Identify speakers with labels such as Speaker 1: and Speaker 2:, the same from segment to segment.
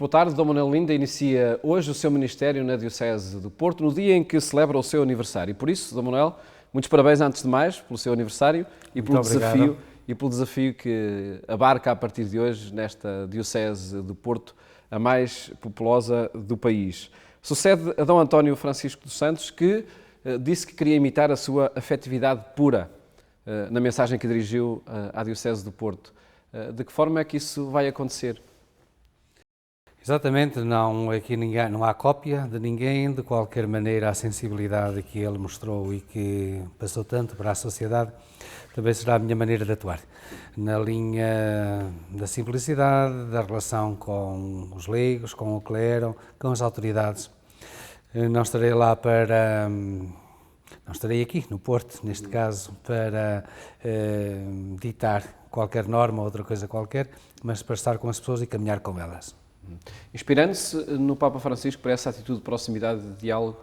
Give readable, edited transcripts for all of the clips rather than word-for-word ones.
Speaker 1: boa tarde. Dom Manuel Linda inicia hoje o seu ministério na Diocese do Porto, no dia em que celebra o seu aniversário. Por isso, Dom Manuel, muitos parabéns antes de mais pelo seu aniversário e pelo desafio que abarca a partir de hoje nesta Diocese do Porto, a mais populosa do país. Sucede a Dom António Francisco dos Santos, que disse que queria imitar a sua afetividade pura na mensagem que dirigiu à Diocese do Porto. De que forma é que isso vai acontecer?
Speaker 2: Exatamente, não há cópia de ninguém, de qualquer maneira a sensibilidade que ele mostrou e que passou tanto para a sociedade também será a minha maneira de atuar, na linha da simplicidade, da relação com os leigos, com o clero, com as autoridades. Não estarei lá para... Não estarei aqui no Porto, neste caso, para ditar qualquer norma ou outra coisa qualquer, mas para estar com as pessoas e caminhar com elas.
Speaker 1: Inspirando-se no Papa Francisco por essa atitude de proximidade, de diálogo?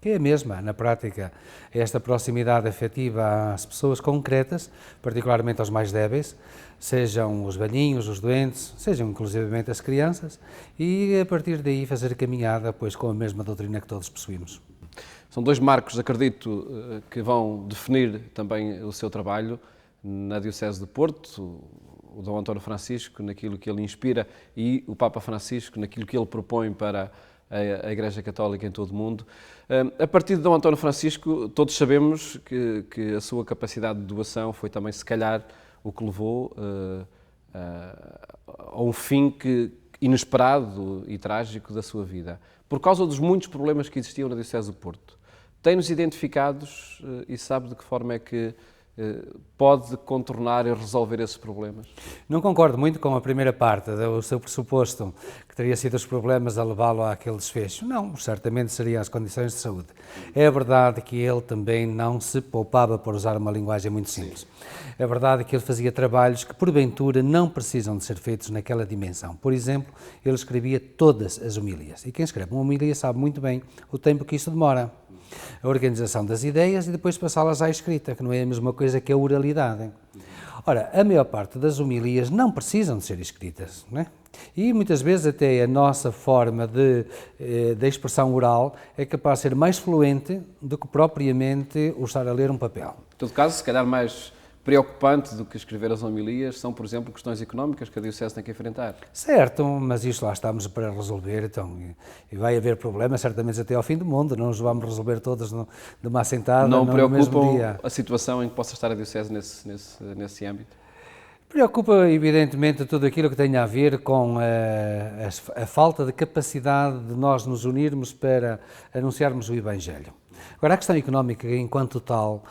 Speaker 2: Que é a mesma, na prática, esta proximidade afetiva às pessoas concretas, particularmente aos mais débeis, sejam os velhinhos, os doentes, sejam inclusivamente as crianças, e a partir daí fazer caminhada, pois com a mesma doutrina que todos possuímos.
Speaker 1: São dois marcos, acredito, que vão definir também o seu trabalho na Diocese de Porto, o Dom António Francisco naquilo que ele inspira e o Papa Francisco naquilo que ele propõe para a Igreja Católica em todo o mundo. A partir de Dom António Francisco, todos sabemos que a sua capacidade de doação foi também, se calhar, o que levou a um fim inesperado e trágico da sua vida. Por causa dos muitos problemas que existiam na Diocese do Porto, tem-nos identificados e sabe de que forma é que pode contornar e resolver esses problemas?
Speaker 2: Não concordo muito com a primeira parte, do seu pressuposto, que teria sido os problemas a levá-lo àquele desfecho. Não, certamente seriam as condições de saúde. É verdade que ele também não se poupava, por usar uma linguagem muito simples. É verdade que ele fazia trabalhos que, porventura, não precisam de ser feitos naquela dimensão. Por exemplo, ele escrevia todas as homílias. E quem escreve uma homilia sabe muito bem o tempo que isso demora. A organização das ideias e depois passá-las à escrita, que não é a mesma coisa que a oralidade. Ora, a maior parte das homilias não precisam de ser escritas, não é? E muitas vezes até a nossa forma de expressão oral é capaz de ser mais fluente do que propriamente o estar a ler um papel.
Speaker 1: Em todo caso, se calhar mais preocupante do que escrever as homilias são, por exemplo, questões económicas que a Diocese tem que enfrentar.
Speaker 2: Certo, mas isto lá estamos para resolver, então, e vai haver problemas certamente até ao fim do mundo, não os vamos resolver todos de uma assentada,
Speaker 1: não
Speaker 2: no mesmo dia.
Speaker 1: Preocupa a situação em que possa estar a Diocese nesse âmbito?
Speaker 2: Preocupa, evidentemente, tudo aquilo que tem a ver com a falta de capacidade de nós nos unirmos para anunciarmos o Evangelho. Agora, a questão económica, enquanto tal,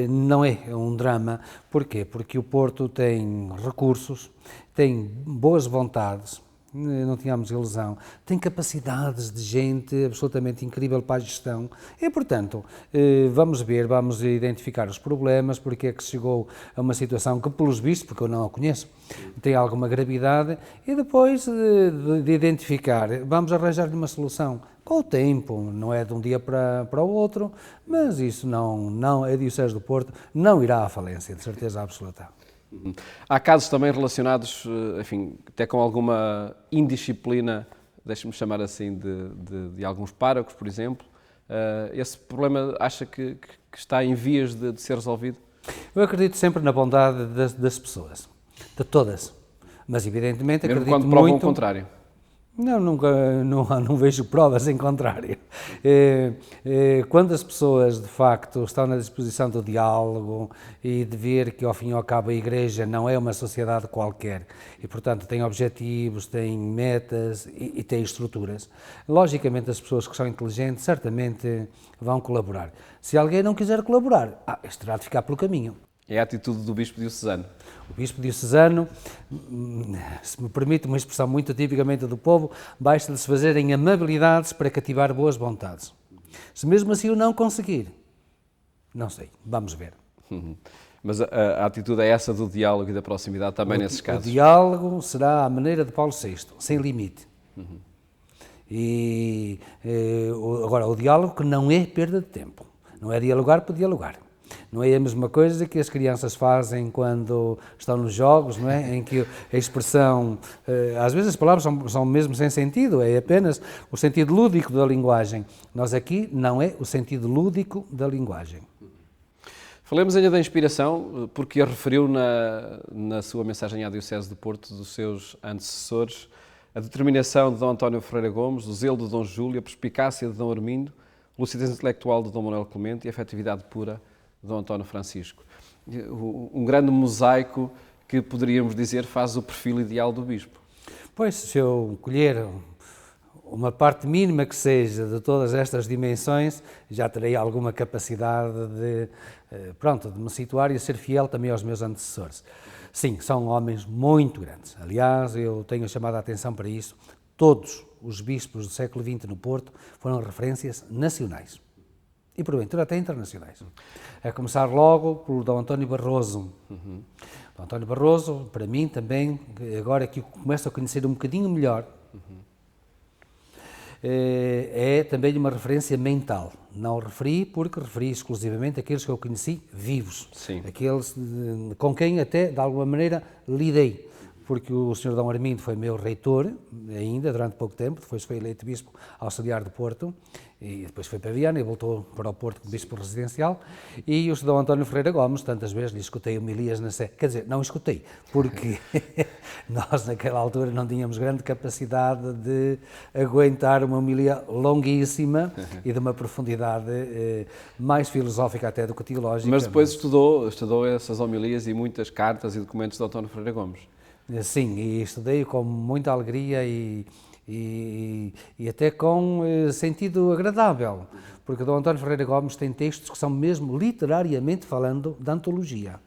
Speaker 2: não é um drama. Porquê? Porque o Porto tem recursos, tem boas vontades, não tínhamos ilusão, tem capacidades de gente absolutamente incrível para a gestão e, portanto, vamos identificar os problemas, porque é que se chegou a uma situação que, pelos vistos, porque eu não a conheço, tem alguma gravidade, e depois de identificar, vamos arranjar-lhe uma solução. Com o tempo, não é de um dia para o outro, mas isso não a Diocese do Porto não irá à falência, de certeza absoluta.
Speaker 1: Há casos também relacionados, enfim, até com alguma indisciplina, deixe-me chamar assim, de alguns párocos, por exemplo. Esse problema acha que está em vias de ser resolvido?
Speaker 2: Eu acredito sempre na bondade das pessoas, de todas, mas evidentemente
Speaker 1: mesmo
Speaker 2: acredito
Speaker 1: quando provam
Speaker 2: muito...
Speaker 1: o contrário?
Speaker 2: Não vejo provas em contrário. Quando as pessoas, de facto, estão na disposição do diálogo e de ver que, ao fim e ao cabo, a Igreja não é uma sociedade qualquer e, portanto, tem objetivos, tem metas e tem estruturas, logicamente as pessoas que são inteligentes certamente vão colaborar. Se alguém não quiser colaborar, isto terá de ficar pelo caminho.
Speaker 1: É a atitude do Bispo diocesano.
Speaker 2: O Bispo diocesano, se me permite uma expressão muito tipicamente do povo, basta de se fazerem amabilidades para cativar boas vontades. Se mesmo assim o não conseguir, não sei, vamos ver.
Speaker 1: Mas a atitude é essa do diálogo e da proximidade também nesses casos?
Speaker 2: O diálogo será à maneira de Paulo VI, sem limite. Agora, o diálogo que não é perda de tempo, não é dialogar por dialogar. Não é a mesma coisa que as crianças fazem quando estão nos jogos, não é? Em que a expressão, às vezes as palavras são mesmo sem sentido, é apenas o sentido lúdico da linguagem. Nós aqui não é o sentido lúdico da linguagem.
Speaker 1: Falemos ainda da inspiração, porque a referiu na sua mensagem à Diocese de Porto dos seus antecessores, a determinação de Dom António Ferreira Gomes, o zelo de Dom Júlio, a perspicácia de Dom Armindo, a lucidez intelectual de Dom Manuel Clemente e a afetividade pura de Dom António Francisco. Um grande mosaico que, poderíamos dizer, faz o perfil ideal do Bispo.
Speaker 2: Pois, se eu colher uma parte mínima que seja de todas estas dimensões, já terei alguma capacidade de me situar e ser fiel também aos meus antecessores. Sim, são homens muito grandes. Aliás, eu tenho chamado a atenção para isso. Todos os bispos do século XX no Porto foram referências nacionais e, porventura, até internacionais. A começar logo pelo Dom António Barroso. Dom António Barroso, para mim também, agora que o começo a conhecer um bocadinho melhor, é também uma referência mental. Não referi porque referi exclusivamente aqueles que eu conheci vivos.
Speaker 1: Sim.
Speaker 2: Aqueles com quem até, de alguma maneira, lidei. Porque o Sr. Dom Armindo foi meu reitor, ainda, durante pouco tempo, depois foi eleito Bispo Auxiliar de Porto, e depois foi para Viana e voltou para o Porto como Bispo Residencial, e o Sr. Dom António Ferreira Gomes, tantas vezes lhe escutei homilias na Sé, quer dizer, não escutei, porque nós naquela altura não tínhamos grande capacidade de aguentar uma homilia longuíssima e de uma profundidade mais filosófica até do que teológica.
Speaker 1: Mas depois estudou essas homilias e muitas cartas e documentos de António Ferreira Gomes.
Speaker 2: Sim, e estudei com muita alegria e até com sentido agradável, porque Dom António Ferreira Gomes tem textos que são mesmo literariamente falando de antologia.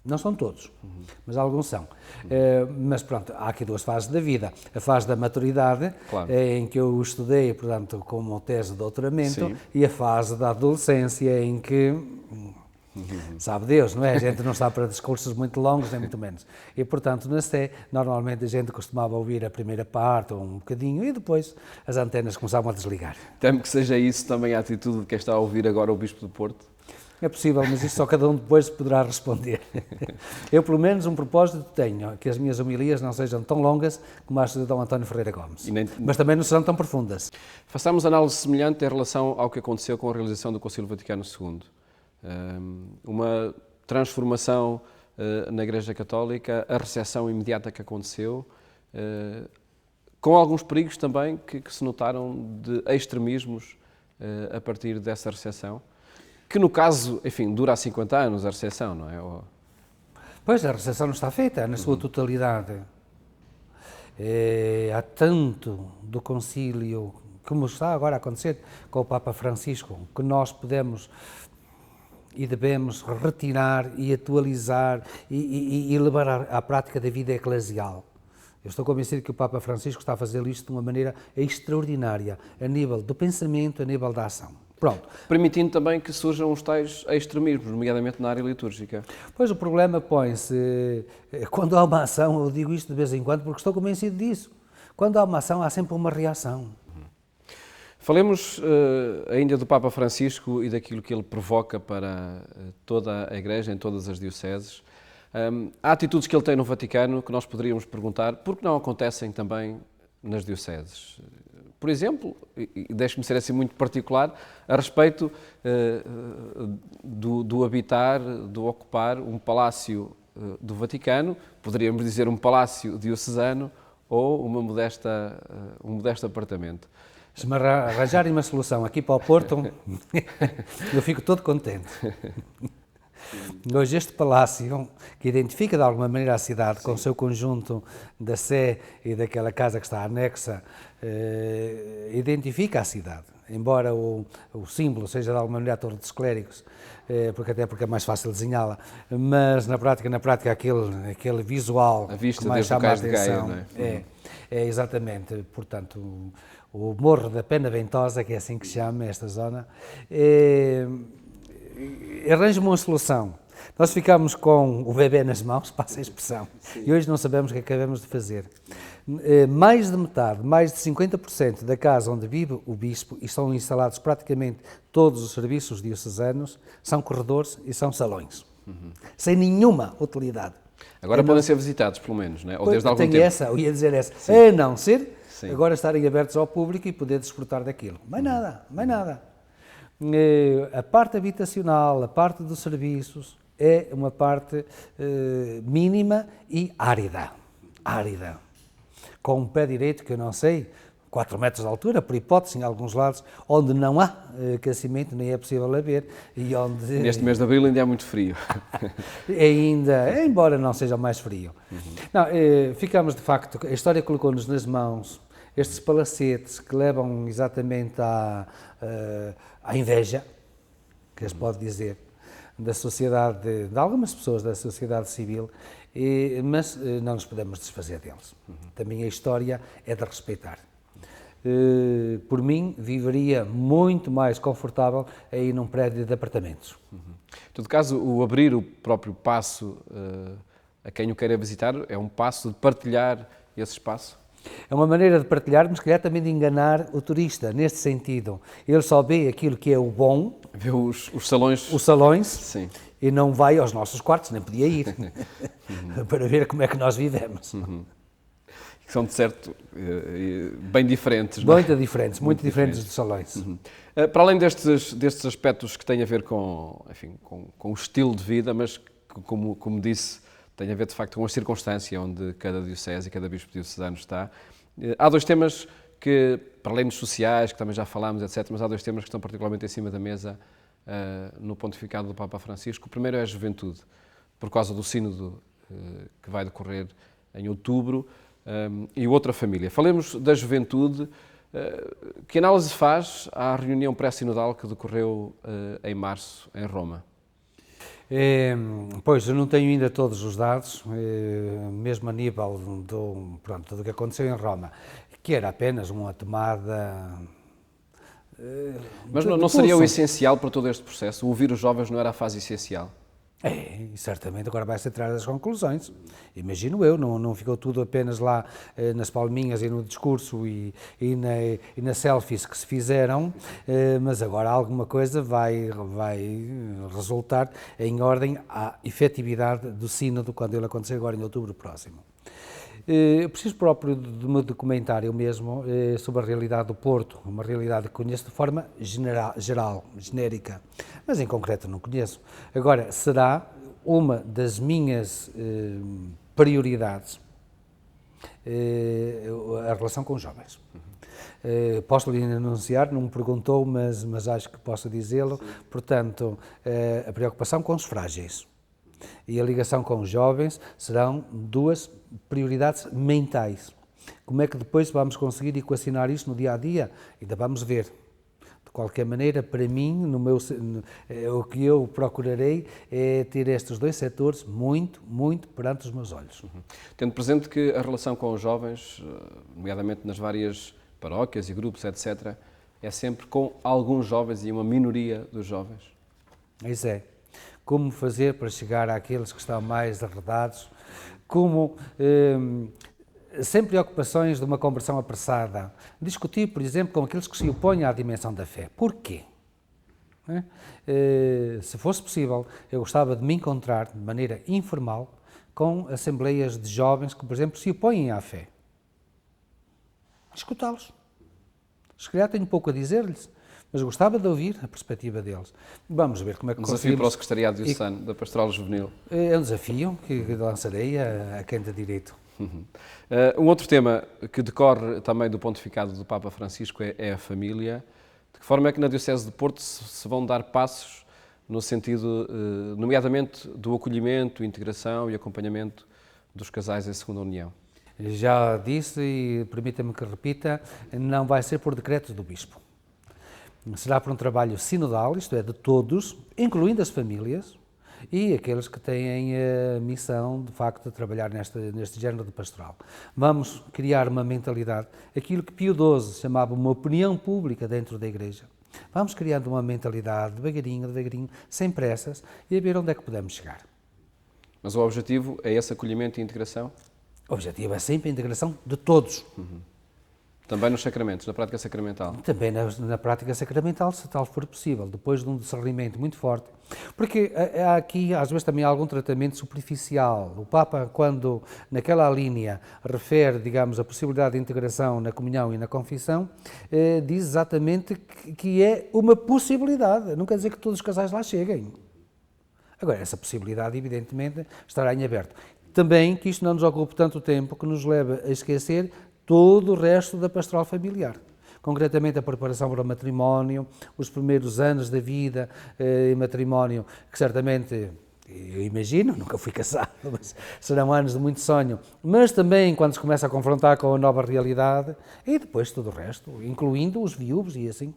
Speaker 2: Não são todos, mas alguns são. Mas pronto, há aqui duas fases da vida. A fase da maturidade,
Speaker 1: claro,
Speaker 2: em que eu estudei, portanto, como tese de doutoramento,
Speaker 1: sim,
Speaker 2: e a fase da adolescência, em que... Sabe Deus, não é? A gente não está para discursos muito longos, nem muito menos. E, portanto, na Sé, normalmente a gente costumava ouvir a primeira parte, ou um bocadinho, e depois as antenas começavam a desligar.
Speaker 1: Temo que seja isso também a atitude de quem está a ouvir agora o Bispo do Porto.
Speaker 2: É possível, mas isso só cada um depois poderá responder. Eu, pelo menos, um propósito tenho, que as minhas homilias não sejam tão longas como as de Dom António Ferreira Gomes, mas também não serão tão profundas.
Speaker 1: Façamos análise semelhante em relação ao que aconteceu com a realização do Concílio Vaticano II. Uma transformação na Igreja Católica, a recepção imediata que aconteceu, com alguns perigos também que se notaram de extremismos a partir dessa recepção, que no caso, enfim, dura há 50 anos a recepção, não é?
Speaker 2: Pois, a recepção não está feita na sua totalidade. Há tanto do concílio, como está agora a acontecer com o Papa Francisco, que nós podemos e devemos retirar e atualizar e levar à prática da vida eclesial. Eu estou convencido que o Papa Francisco está a fazer isto de uma maneira extraordinária, a nível do pensamento, a nível da ação. Pronto.
Speaker 1: Permitindo também que surjam os tais extremismos, nomeadamente na área litúrgica.
Speaker 2: Pois o problema põe-se, quando há uma ação, eu digo isto de vez em quando porque estou convencido disso, quando há uma ação há sempre uma reação.
Speaker 1: Falemos ainda do Papa Francisco e daquilo que ele provoca para toda a Igreja, em todas as dioceses. Há atitudes que ele tem no Vaticano que nós poderíamos perguntar por que não acontecem também nas dioceses. Por exemplo, e deixe-me ser assim muito particular, a respeito do habitar, do ocupar um palácio do Vaticano, poderíamos dizer um palácio diocesano ou um modesto apartamento.
Speaker 2: Se me arranjarem uma solução aqui para o Porto, eu fico todo contente. Hoje este palácio, que identifica de alguma maneira a cidade, com o seu conjunto da Sé e daquela casa que está anexa, identifica a cidade. Embora o símbolo seja de alguma maneira a Torre dos Clérigos, porque é mais fácil desenhá-la, mas na prática aquele visual
Speaker 1: a vista
Speaker 2: que mais chama a atenção.
Speaker 1: Gaia, não é?
Speaker 2: É exatamente, portanto, o Morro da Pena Ventosa, que é assim que se chama esta zona, arranja-me uma solução. Nós ficamos com o bebê nas mãos, passa a expressão, e hoje não sabemos o que acabamos de fazer. Mais de metade, mais de 50% da casa onde vive o bispo, e estão instalados praticamente todos os serviços diocesanos, são corredores e são salões, sem nenhuma utilidade.
Speaker 1: Agora podem ser visitados, pelo menos, não é? Ou desde algum tempo.
Speaker 2: Eu ia dizer essa. Sim. A não ser
Speaker 1: Sim.
Speaker 2: agora estarem abertos ao público e poder desfrutar daquilo. Mais nada, mais nada. A parte habitacional, a parte dos serviços, é uma parte mínima e árida. Árida. Com um pé direito que eu não sei, 4 metros de altura, por hipótese, em alguns lados, onde não há aquecimento, nem é possível haver, e onde...
Speaker 1: Neste mês de abril ainda é muito frio.
Speaker 2: Ainda, embora não seja mais frio. Não, ficamos, de facto, a história colocou-nos nas mãos estes palacetes que levam exatamente à inveja, que se pode dizer, da sociedade, de algumas pessoas da sociedade civil, mas não nos podemos desfazer deles. Também a história é de respeitar. Por mim, viveria muito mais confortável aí num prédio de apartamentos.
Speaker 1: Em todo caso, o abrir o próprio paço a quem o queira visitar é um passo de partilhar esse espaço?
Speaker 2: É uma maneira de partilhar, mas se calhar também de enganar o turista, neste sentido. Ele só vê aquilo que é o bom.
Speaker 1: Vê os salões.
Speaker 2: Os salões.
Speaker 1: Sim.
Speaker 2: E não vai aos nossos quartos, nem podia ir, para ver como é que nós vivemos.
Speaker 1: Que são, de certo, bem diferentes.
Speaker 2: Muito diferentes, muito diferentes dos salões.
Speaker 1: Para além destes aspectos que têm a ver com, enfim, com o estilo de vida, mas que, como disse, tem a ver de facto com a circunstância onde cada diocese e cada bispo diocesano está, há 2 temas que, para além dos sociais, que também já falámos, etc., mas há 2 temas que estão particularmente em cima da mesa no pontificado do Papa Francisco. O primeiro é a juventude, por causa do sínodo que vai decorrer em outubro, e o outro a família. Falemos da juventude. Que análise faz à reunião pré-sinodal que decorreu em março, em Roma?
Speaker 2: Pois, eu não tenho ainda todos os dados, mesmo a nível do que aconteceu em Roma, que era apenas uma tomada...
Speaker 1: Mas não seria o essencial para todo este processo? Ouvir os jovens não era a fase essencial?
Speaker 2: E certamente agora vai-se tirar as conclusões, imagino eu, não ficou tudo apenas lá nas palminhas e no discurso e nas selfies que se fizeram, mas agora alguma coisa vai resultar em ordem à efetividade do sínodo quando ele acontecer agora em outubro próximo. Eu preciso próprio de um documentário mesmo sobre a realidade do Porto, uma realidade que conheço de forma geral, genérica, mas em concreto não conheço. Agora, será uma das minhas prioridades a relação com os jovens. Posso-lhe anunciar, não me perguntou, mas acho que posso dizê-lo, portanto, a preocupação com os frágeis e a ligação com os jovens serão 2 prioridades mentais. Como é que depois vamos conseguir equacionar isto no dia-a-dia? Ainda vamos ver. De qualquer maneira, para mim, o que eu procurarei é ter estes 2 setores muito, muito perante os meus olhos.
Speaker 1: Tendo presente que a relação com os jovens, nomeadamente nas várias paróquias e grupos, etc., é sempre com alguns jovens e uma minoria dos jovens?
Speaker 2: Isso é. Como fazer para chegar àqueles que estão mais arredados, como, sem preocupações de uma conversão apressada, discutir, por exemplo, com aqueles que se opõem à dimensão da fé. Porquê? Se fosse possível, eu gostava de me encontrar de maneira informal com assembleias de jovens que, por exemplo, se opõem à fé. Escutá-los. Se calhar tenho pouco a dizer-lhes, mas gostava de ouvir a perspectiva deles. Vamos ver como é que conseguimos...
Speaker 1: Desafio para o Secretariado Diocesano da Pastoral Juvenil.
Speaker 2: É um desafio que lançarei a quem de direito.
Speaker 1: Um outro tema que decorre também do pontificado do Papa Francisco é a família. De que forma é que na Diocese de Porto se vão dar passos no sentido, nomeadamente, do acolhimento, integração e acompanhamento dos casais em segunda união?
Speaker 2: Já disse, e permita-me que repita, não vai ser por decreto do Bispo. Será por um trabalho sinodal, isto é, de todos, incluindo as famílias e aqueles que têm a missão, de facto, de trabalhar neste género de pastoral. Vamos criar uma mentalidade, aquilo que Pio XII chamava uma opinião pública dentro da Igreja, Vamos criando uma mentalidade, devagarinho, sem pressas, e a ver onde é que podemos chegar.
Speaker 1: Mas o objetivo é esse acolhimento e integração?
Speaker 2: O objetivo é sempre a integração de todos.
Speaker 1: Também nos sacramentos, na prática sacramental?
Speaker 2: Também na prática sacramental, se tal for possível, depois de um discernimento muito forte. Porque há aqui, às vezes, também algum tratamento superficial. O Papa, quando naquela linha refere, digamos, a possibilidade de integração na comunhão e na confissão, diz exatamente que é uma possibilidade. Não quer dizer que todos os casais lá cheguem. Agora, essa possibilidade, evidentemente, estará em aberto. Também que isto não nos ocupe tanto tempo que nos leve a esquecer todo o resto da pastoral familiar. Concretamente a preparação para o matrimónio, os primeiros anos da vida em matrimónio, que certamente, eu imagino, nunca fui casado, mas serão anos de muito sonho, mas também quando se começa a confrontar com a nova realidade, e depois todo o resto, incluindo os viúvos e assim.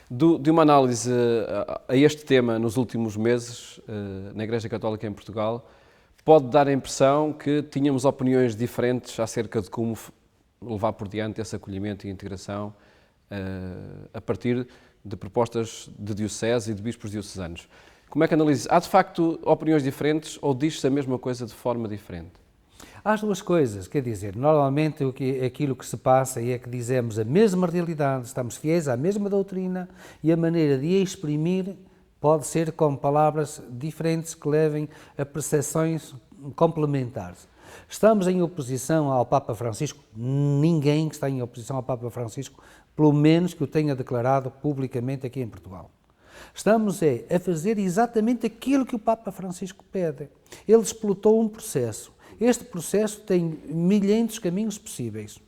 Speaker 1: De uma análise a este tema nos últimos meses, na Igreja Católica em Portugal, pode dar a impressão que tínhamos opiniões diferentes acerca de como levar por diante esse acolhimento e integração a partir de propostas de diocese e de bispos diocesanos. Como é que analisa? Há de facto opiniões diferentes ou diz-se a mesma coisa de forma diferente?
Speaker 2: Há as duas coisas, quer dizer, normalmente aquilo que se passa é que dizemos a mesma realidade, estamos fiéis à mesma doutrina e a maneira de a exprimir pode ser com palavras diferentes que levem a percepções complementares. Estamos em oposição ao Papa Francisco? Ninguém que está em oposição ao Papa Francisco, pelo menos que o tenha declarado publicamente aqui em Portugal. Estamos a fazer exatamente aquilo que o Papa Francisco pede. Ele explotou um processo. Este processo tem milhares de caminhos possíveis.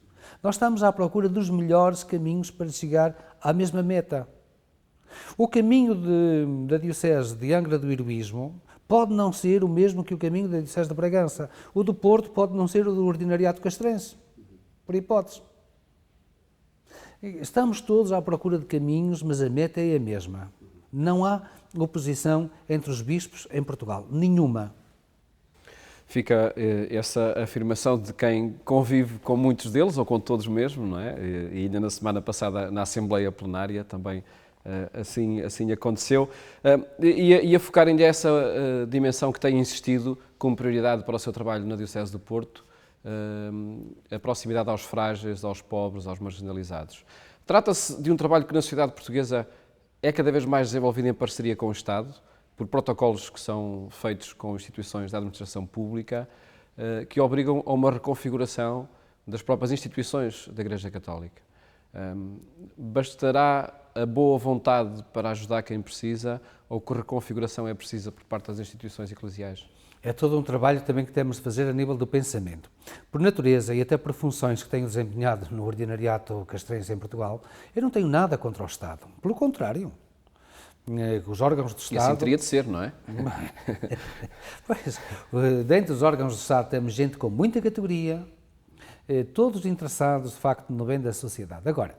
Speaker 2: Nós estamos à procura dos melhores caminhos para chegar à mesma meta. O caminho da Diocese de Angra do Heroísmo pode não ser o mesmo que o caminho da Diocese de Bragança. O do Porto pode não ser o do Ordinariato Castrense, por hipótese. Estamos todos à procura de caminhos, mas a meta é a mesma. Não há oposição entre os bispos em Portugal, nenhuma.
Speaker 1: Fica essa afirmação de quem convive com muitos deles, ou com todos mesmo, não é? E ainda na semana passada, na Assembleia Plenária, também assim aconteceu. E a focar ainda essa dimensão que tem insistido como prioridade para o seu trabalho na Diocese do Porto, a proximidade aos frágeis, aos pobres, aos marginalizados. Trata-se de um trabalho que na sociedade portuguesa é cada vez mais desenvolvido em parceria com o Estado, por protocolos que são feitos com instituições da administração pública, que obrigam a uma reconfiguração das próprias instituições da Igreja Católica. Bastará a boa vontade para ajudar quem precisa ou que reconfiguração é precisa por parte das instituições eclesiais?
Speaker 2: É todo um trabalho também que temos de fazer a nível do pensamento. Por natureza e até por funções que tenho desempenhado no Ordinariato Castrense em Portugal, eu não tenho nada contra o Estado. Pelo contrário. Os órgãos do Estado...
Speaker 1: E assim teria de ser, não é?
Speaker 2: Pois, dentro dos órgãos do Estado temos gente com muita categoria, todos interessados, de facto, no bem da sociedade. Agora,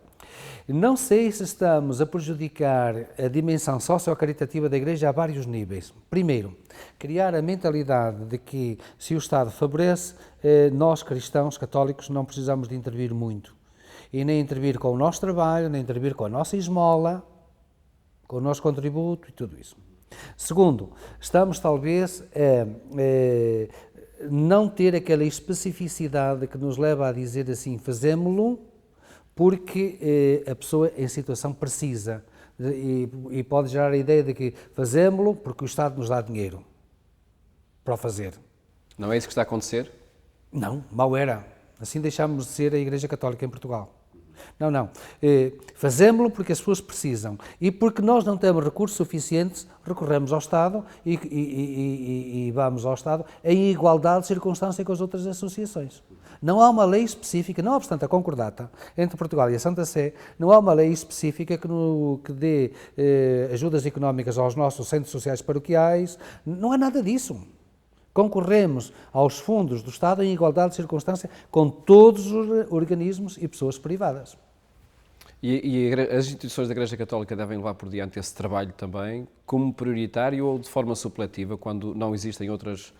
Speaker 2: não sei se estamos a prejudicar a dimensão socio-caritativa da Igreja a vários níveis. Primeiro, criar a mentalidade de que, se o Estado favorece, nós, cristãos, católicos, não precisamos de intervir muito. E nem intervir com o nosso trabalho, nem intervir com a nossa esmola, com o nosso contributo e tudo isso. Segundo, estamos talvez a não ter aquela especificidade que nos leva a dizer assim, fazemo-lo porque a pessoa em situação precisa e pode gerar a ideia de que fazemo-lo porque o Estado nos dá dinheiro para o fazer.
Speaker 1: Não é isso que está a acontecer?
Speaker 2: Não, mal era. Assim deixámos de ser a Igreja Católica em Portugal. Não. Fazemo-lo porque as pessoas precisam e porque nós não temos recursos suficientes, recorremos ao Estado e vamos ao Estado em igualdade de circunstância com as outras associações. Não há uma lei específica, não obstante a concordata entre Portugal e a Santa Sé, não há uma lei específica que dê ajudas económicas aos nossos centros sociais paroquiais, não há nada disso. Concorremos aos fundos do Estado em igualdade de circunstância com todos os organismos e pessoas privadas.
Speaker 1: E as instituições da Igreja Católica devem levar por diante esse trabalho também como prioritário ou de forma supletiva, quando não existem outras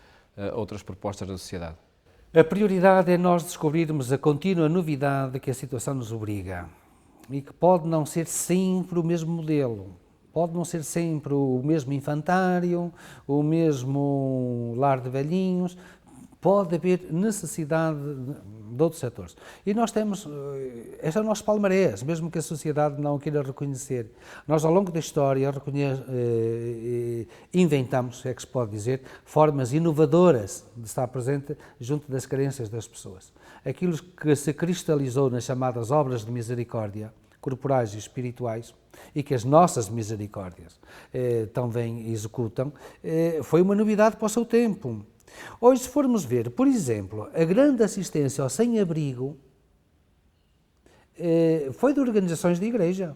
Speaker 1: propostas da sociedade?
Speaker 2: A prioridade é nós descobrirmos a contínua novidade que a situação nos obriga. e que pode não ser sempre o mesmo modelo, pode não ser sempre o mesmo infantário, o mesmo lar de velhinhos, pode haver necessidade de outros setores. E nós temos, este é o nosso palmarés, mesmo que a sociedade não o queira reconhecer. Nós, ao longo da história, inventamos, é que se pode dizer, formas inovadoras de estar presente junto das carências das pessoas. Aquilo que se cristalizou nas chamadas obras de misericórdia, corporais e espirituais, e que as nossas misericórdias também executam, foi uma novidade para o seu tempo. Hoje, se formos ver, por exemplo, a grande assistência ao sem-abrigo foi de organizações de igreja.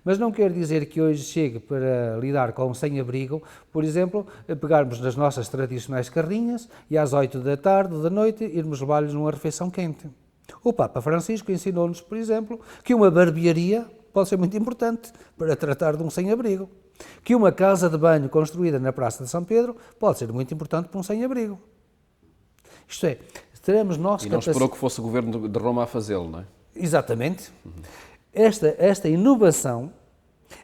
Speaker 2: Mas não quer dizer que hoje chegue para lidar com o sem-abrigo, por exemplo, pegarmos nas nossas tradicionais carrinhas e às 8 da tarde, da noite, irmos levar-lhes uma refeição quente. O Papa Francisco ensinou-nos, por exemplo, que uma barbearia pode ser muito importante para tratar de um sem-abrigo. Que uma casa de banho construída na Praça de São Pedro pode ser muito importante para um sem-abrigo. Isto é, teremos nós...
Speaker 1: E não esperou que fosse o governo de Roma a fazê-lo, não é?
Speaker 2: Exatamente. Esta inovação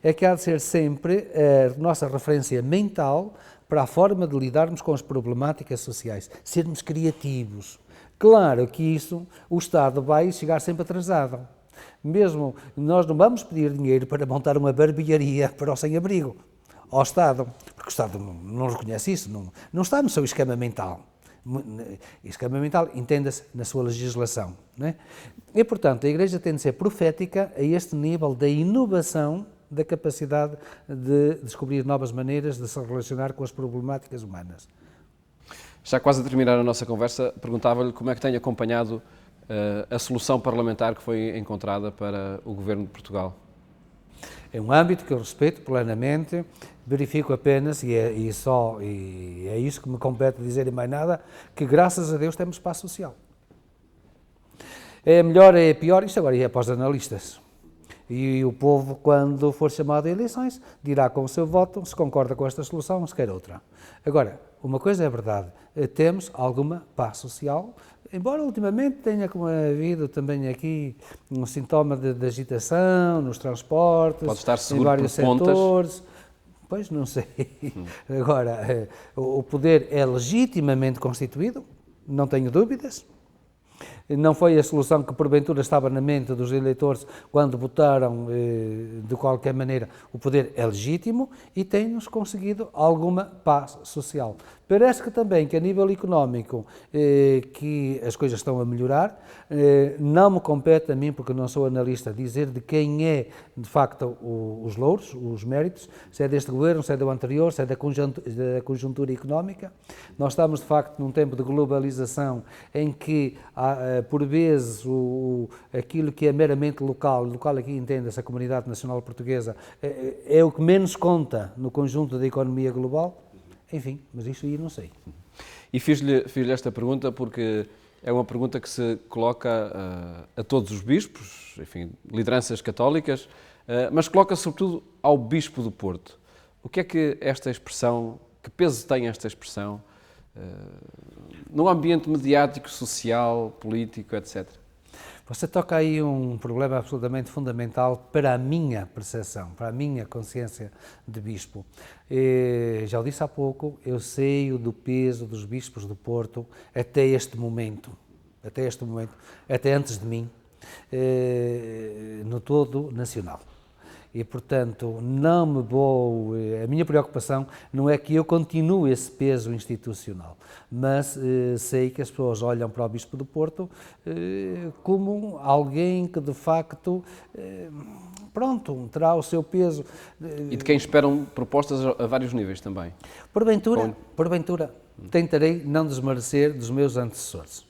Speaker 2: é que há de ser sempre a nossa referência mental para a forma de lidarmos com as problemáticas sociais. Sermos criativos. Claro que isso, o Estado vai chegar sempre atrasado. Mesmo nós não vamos pedir dinheiro para montar uma barbearia para o sem-abrigo ao Estado, porque o Estado não reconhece isso, não está no seu esquema mental. Esquema mental entenda-se na sua legislação. Não é? E, portanto, a Igreja tem de ser profética a este nível da inovação, da capacidade de descobrir novas maneiras de se relacionar com as problemáticas humanas.
Speaker 1: Já quase a terminar a nossa conversa, perguntava-lhe como é que tem acompanhado a solução parlamentar que foi encontrada para o Governo de Portugal.
Speaker 2: É um âmbito que eu respeito plenamente, verifico apenas, e é isso que me compete dizer e mais nada, que graças a Deus temos paz social. É melhor, é pior, isto agora é para os analistas. E o povo, quando for chamado a eleições, dirá com o seu voto se concorda com esta solução ou se quer outra. Agora, uma coisa é verdade, temos alguma paz social, embora ultimamente tenha como havido também aqui um sintoma de agitação nos transportes,
Speaker 1: pode estar seguro
Speaker 2: em vários setores. Pois, não sei. Agora, o poder é legitimamente constituído, não tenho dúvidas. Não foi a solução que porventura estava na mente dos eleitores quando votaram, de qualquer maneira, o poder é legítimo e tem-nos conseguido alguma paz social. Parece que também que a nível económico que as coisas estão a melhorar, não me compete a mim, porque não sou analista, dizer de quem é de facto os louros, os méritos, se é deste governo, se é do anterior, se é da conjuntura económica. Nós estamos de facto num tempo de globalização em que por vezes aquilo que é meramente local aqui entende-se a comunidade nacional portuguesa, é o que menos conta no conjunto da economia global. Enfim, mas isso aí não sei.
Speaker 1: E fiz-lhe esta pergunta porque é uma pergunta que se coloca a todos os bispos, enfim, lideranças católicas, mas coloca sobretudo ao Bispo do Porto. O que é que esta expressão, que peso tem esta expressão no ambiente mediático, social, político, etc.?
Speaker 2: Você toca aí um problema absolutamente fundamental para a minha percepção, para a minha consciência de bispo. Já o disse há pouco, eu sei do peso dos bispos do Porto até este momento, até antes de mim, no todo nacional. E, portanto, a minha preocupação não é que eu continue esse peso institucional, mas sei que as pessoas olham para o Bispo do Porto como alguém que, de facto, terá o seu peso.
Speaker 1: E de quem esperam propostas a vários níveis também.
Speaker 2: Porventura, tentarei não desmerecer dos meus antecessores.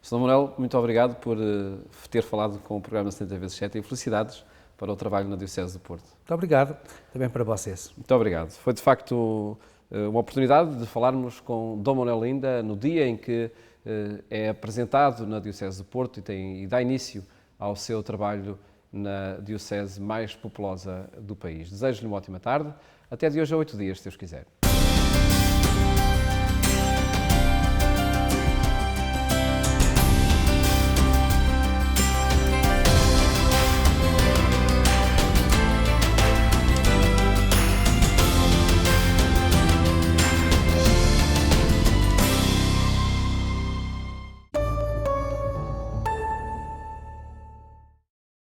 Speaker 1: Sr. Manuel, muito obrigado por ter falado com o programa 70x7 e felicidades para o trabalho na Diocese do Porto.
Speaker 2: Muito obrigado, também para vocês.
Speaker 1: Muito obrigado. Foi de facto uma oportunidade de falarmos com Dom Manuel Linda no dia em que é apresentado na Diocese do Porto e dá início ao seu trabalho na Diocese mais populosa do país. Desejo-lhe uma ótima tarde. Até de hoje a 8 dias, se Deus quiser.